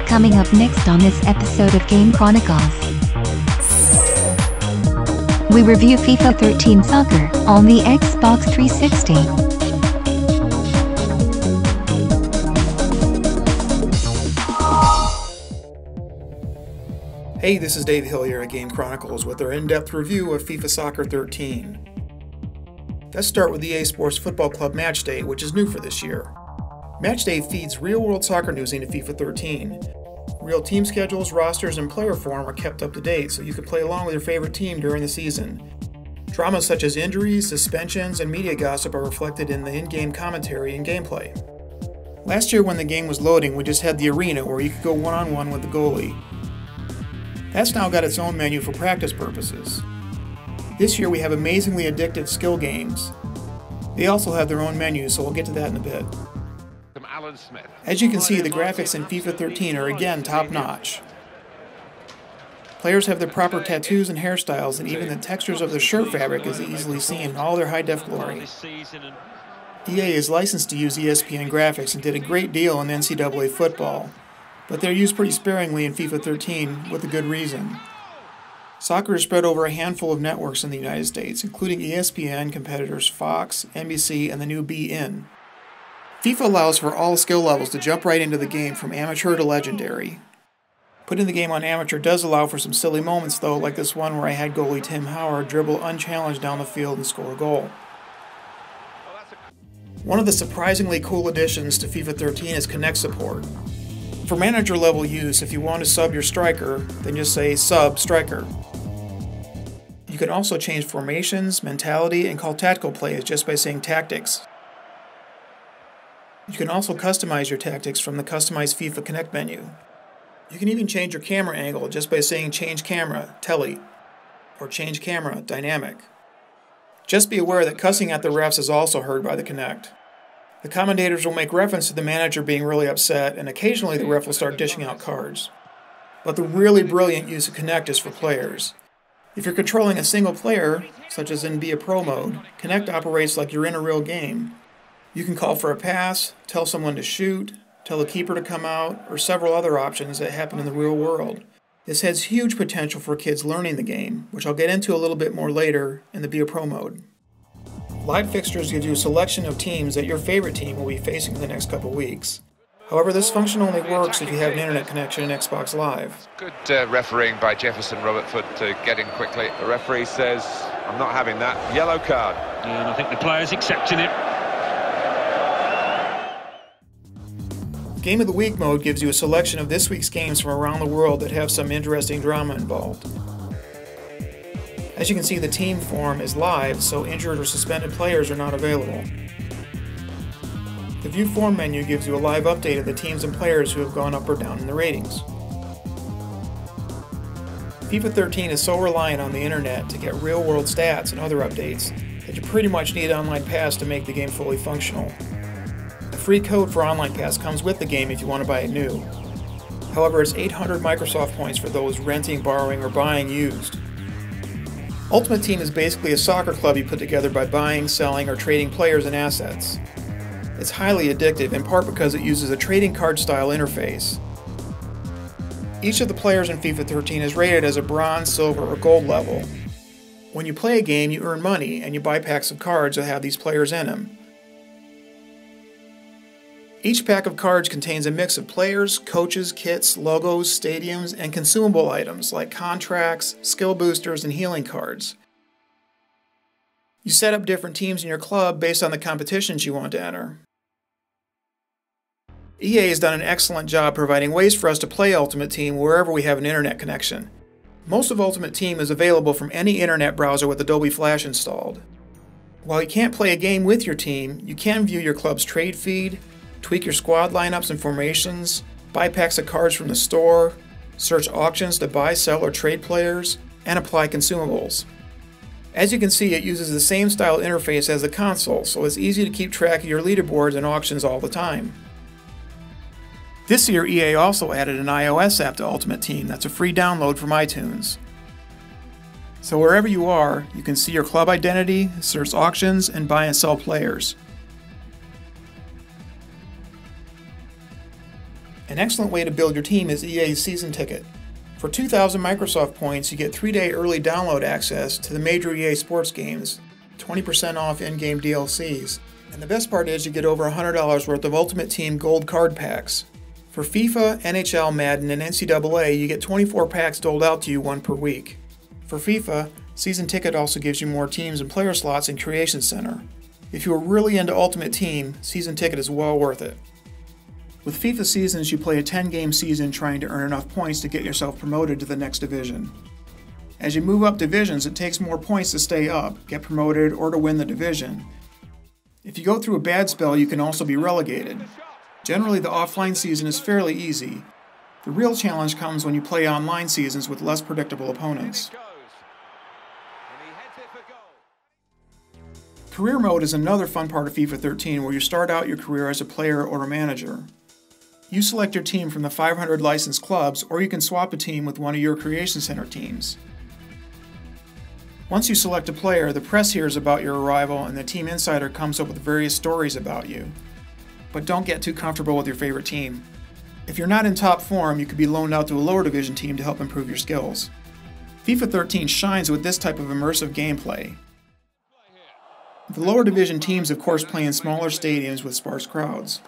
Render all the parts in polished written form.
Coming up next on this episode of Game Chronicles, we review FIFA 13 Soccer on the Xbox 360. Hey, this is Dave Hillier at Game Chronicles with our in-depth review of FIFA Soccer 13. Let's start with EA Sports Football Club Matchday, which is new for this year. Matchday feeds real-world soccer news into FIFA 13. Real team schedules, rosters, and player form are kept up to date so you can play along with your favorite team during the season. Dramas such as injuries, suspensions, and media gossip are reflected in the in-game commentary and gameplay. Last year when the game was loading, we just had the arena where you could go one-on-one with the goalie. That's now got its own menu for practice purposes. This year we have amazingly addictive skill games. They also have their own menu, so we'll get to that in a bit. As you can see, the graphics in FIFA 13 are again top-notch. Players have their proper tattoos and hairstyles, and even the textures of their shirt fabric is easily seen in all their high-def glory. EA is licensed to use ESPN graphics and did a great deal in NCAA football, but they're used pretty sparingly in FIFA 13 with a good reason. Soccer is spread over a handful of networks in the United States, including ESPN, competitors Fox, NBC, and the new beIN. FIFA allows for all skill levels to jump right into the game from amateur to legendary. Putting the game on amateur does allow for some silly moments though, like this one where I had goalie Tim Howard dribble unchallenged down the field and score a goal. One of the surprisingly cool additions to FIFA 13 is Connect support. For manager level use, if you want to sub your striker, then just say sub striker. You can also change formations, mentality, and call tactical plays just by saying tactics. You can also customize your tactics from the Customize FIFA Connect menu. You can even change your camera angle just by saying Change Camera, Tele, or Change Camera, Dynamic. Just be aware that cussing at the refs is also heard by the Connect. The commentators will make reference to the manager being really upset, and occasionally the ref will start dishing out cards. But the really brilliant use of Connect is for players. If you're controlling a single player, such as in Be a Pro mode, Connect operates like you're in a real game. You can call for a pass, tell someone to shoot, tell the keeper to come out, or several other options that happen in the real world. This has huge potential for kids learning the game, which I'll get into a little bit more later in the Be a Pro mode. Live fixtures gives you a selection of teams that your favorite team will be facing in the next couple weeks. However, this function only works if you have an internet connection in Xbox Live. Good refereeing by Jefferson Robertford to get in quickly. The referee says, I'm not having that. Yellow card. And I think the player's accepting it. Game of the Week mode gives you a selection of this week's games from around the world that have some interesting drama involved. As you can see, the team form is live, so injured or suspended players are not available. The View Form menu gives you a live update of the teams and players who have gone up or down in the ratings. FIFA 13 is so reliant on the internet to get real-world stats and other updates that you pretty much need Online Pass to make the game fully functional. A free code for Online Pass comes with the game if you want to buy it new. However, it's 800 Microsoft points for those renting, borrowing, or buying used. Ultimate Team is basically a soccer club you put together by buying, selling, or trading players and assets. It's highly addictive, in part because it uses a trading card style interface. Each of the players in FIFA 13 is rated as a bronze, silver, or gold level. When you play a game, you earn money, and you buy packs of cards that have these players in them. Each pack of cards contains a mix of players, coaches, kits, logos, stadiums, and consumable items like contracts, skill boosters, and healing cards. You set up different teams in your club based on the competitions you want to enter. EA has done an excellent job providing ways for us to play Ultimate Team wherever we have an internet connection. Most of Ultimate Team is available from any internet browser with Adobe Flash installed. While you can't play a game with your team, you can view your club's trade feed, tweak your squad lineups and formations, buy packs of cards from the store, search auctions to buy, sell, or trade players, and apply consumables. As you can see, it uses the same style interface as the console, so it's easy to keep track of your leaderboards and auctions all the time. This year, EA also added an iOS app to Ultimate Team that's a free download from iTunes. So wherever you are, you can see your club identity, search auctions, and buy and sell players. An excellent way to build your team is EA's Season Ticket. For 2,000 Microsoft points, you get 3-day early download access to the major EA sports games, 20% off in-game DLCs, and the best part is you get over $100 worth of Ultimate Team Gold card packs. For FIFA, NHL, Madden, and NCAA, you get 24 packs doled out to you, one per week. For FIFA, Season Ticket also gives you more teams and player slots in Creation Center. If you are really into Ultimate Team, Season Ticket is well worth it. With FIFA Seasons, you play a 10-game season trying to earn enough points to get yourself promoted to the next division. As you move up divisions, it takes more points to stay up, get promoted, or to win the division. If you go through a bad spell, you can also be relegated. Generally, the offline season is fairly easy. The real challenge comes when you play online seasons with less predictable opponents. Career Mode is another fun part of FIFA 13 where you start out your career as a player or a manager. You select your team from the 500 licensed clubs, or you can swap a team with one of your Creation Center teams. Once you select a player, the press hears about your arrival and the Team Insider comes up with various stories about you. But don't get too comfortable with your favorite team. If you're not in top form, you could be loaned out to a lower division team to help improve your skills. FIFA 13 shines with this type of immersive gameplay. The lower division teams, of course, play in smaller stadiums with sparse crowds.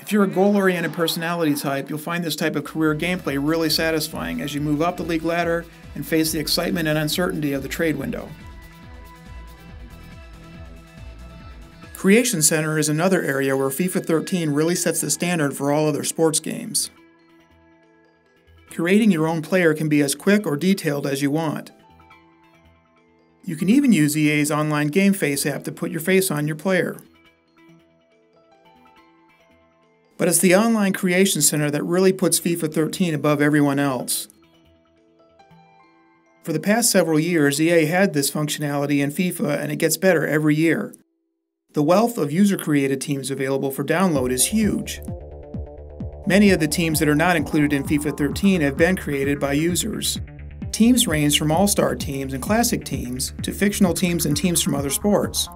If you're a goal-oriented personality type, you'll find this type of career gameplay really satisfying as you move up the league ladder and face the excitement and uncertainty of the trade window. Creation Center is another area where FIFA 13 really sets the standard for all other sports games. Creating your own player can be as quick or detailed as you want. You can even use EA's online Game Face app to put your face on your player. But it's the online Creation Center that really puts FIFA 13 above everyone else. For the past several years, EA had this functionality in FIFA, and it gets better every year. The wealth of user-created teams available for download is huge. Many of the teams that are not included in FIFA 13 have been created by users. Teams range from all-star teams and classic teams to fictional teams and teams from other sports.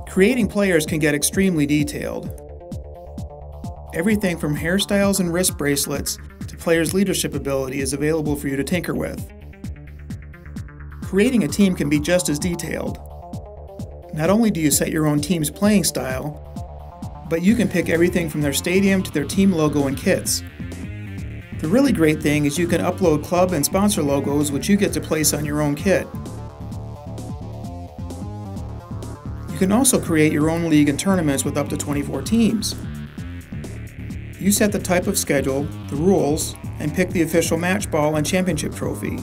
Creating players can get extremely detailed. Everything from hairstyles and wrist bracelets to players' leadership ability is available for you to tinker with. Creating a team can be just as detailed. Not only do you set your own team's playing style, but you can pick everything from their stadium to their team logo and kits. The really great thing is you can upload club and sponsor logos which you get to place on your own kit. You can also create your own league and tournaments with up to 24 teams. You set the type of schedule, the rules, and pick the official match ball and championship trophy.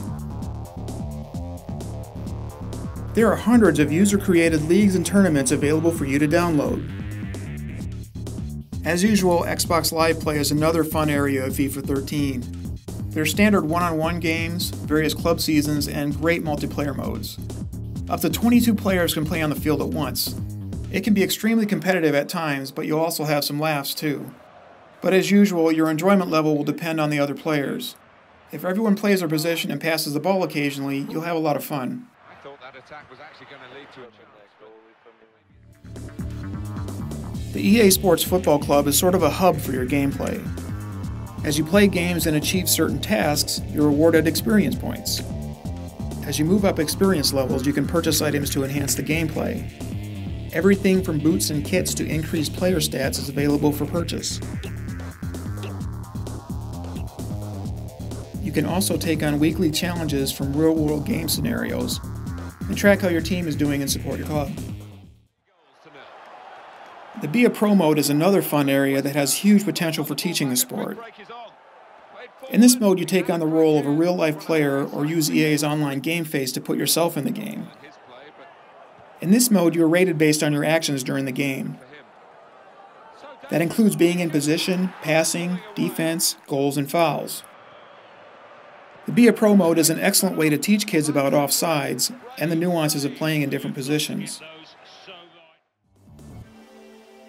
There are hundreds of user-created leagues and tournaments available for you to download. As usual, Xbox Live Play is another fun area of FIFA 13. There are standard one-on-one games, various club seasons, and great multiplayer modes. Up to 22 players can play on the field at once. It can be extremely competitive at times, but you'll also have some laughs too. But as usual, your enjoyment level will depend on the other players. If everyone plays their position and passes the ball occasionally, you'll have a lot of fun. I thought that attack was actually going to lead to a... The EA Sports Football Club is sort of a hub for your gameplay. As you play games and achieve certain tasks, you're awarded experience points. As you move up experience levels, you can purchase items to enhance the gameplay. Everything from boots and kits to increased player stats is available for purchase. You can also take on weekly challenges from real-world game scenarios and track how your team is doing and support your club. The Be a Pro mode is another fun area that has huge potential for teaching the sport. In this mode, you take on the role of a real-life player or use EA's online Game Face to put yourself in the game. In this mode, you are rated based on your actions during the game. That includes being in position, passing, defense, goals, and fouls. The Be a Pro mode is an excellent way to teach kids about offsides and the nuances of playing in different positions.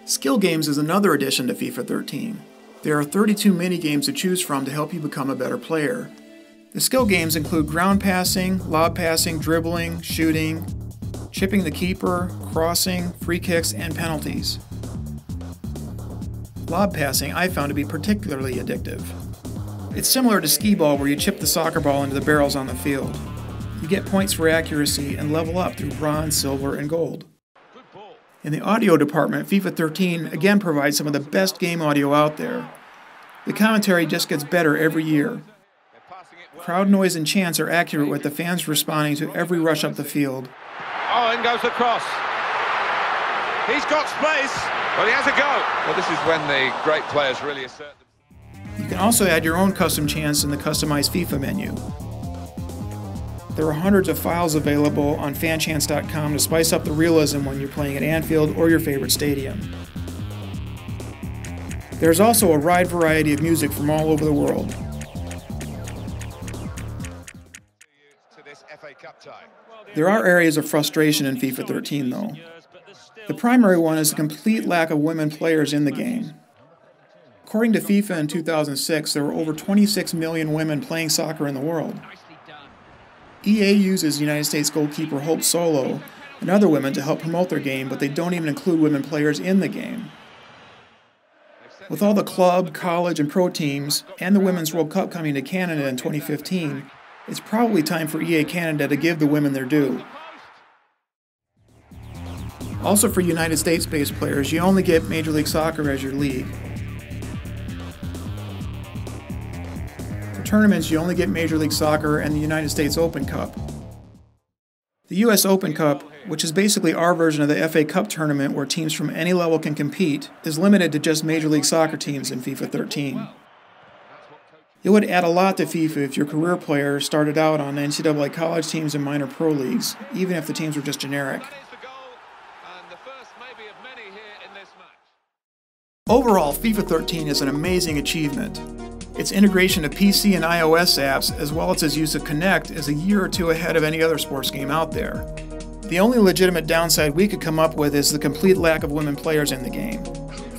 Skill Games is another addition to FIFA 13. There are 32 mini-games to choose from to help you become a better player. The skill games include ground passing, lob passing, dribbling, shooting, chipping the keeper, crossing, free kicks, and penalties. Lob passing I found to be particularly addictive. It's similar to skee ball where you chip the soccer ball into the barrels on the field. You get points for accuracy and level up through bronze, silver, and gold. In the audio department, FIFA 13 again provides some of the best game audio out there. The commentary just gets better every year. Crowd noise and chants are accurate with the fans responding to every rush up the field. Oh, in goes the cross. He's got space. Well, he has a go. Well, this is when the great players really assert themselves. You can also add your own custom chants in the customized FIFA menu. There are hundreds of files available on fanchants.com to spice up the realism when you're playing at Anfield or your favorite stadium. There's also a wide variety of music from all over the world. There are areas of frustration in FIFA 13, though. The primary one is the complete lack of women players in the game. According to FIFA in 2006, there were over 26 million women playing soccer in the world. EA uses United States goalkeeper Hope Solo and other women to help promote their game, but they don't even include women players in the game. With all the club, college, and pro teams, and the Women's World Cup coming to Canada in 2015, it's probably time for EA Canada to give the women their due. Also for United States-based players, you only get Major League Soccer as your league. For tournaments, you only get Major League Soccer and the United States Open Cup. The US Open Cup, which is basically our version of the FA Cup tournament where teams from any level can compete, is limited to just Major League Soccer teams in FIFA 13. It would add a lot to FIFA if your career player started out on NCAA college teams and minor pro leagues, even if the teams were just generic. Overall, FIFA 13 is an amazing achievement. Its integration of PC and iOS apps, as well as its use of Kinect, is a year or two ahead of any other sports game out there. The only legitimate downside we could come up with is the complete lack of women players in the game.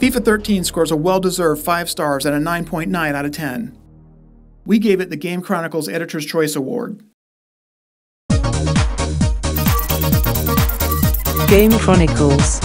FIFA 13 scores a well-deserved 5 stars at a 9.9 out of 10. We gave it the Game Chronicles Editor's Choice Award. Game Chronicles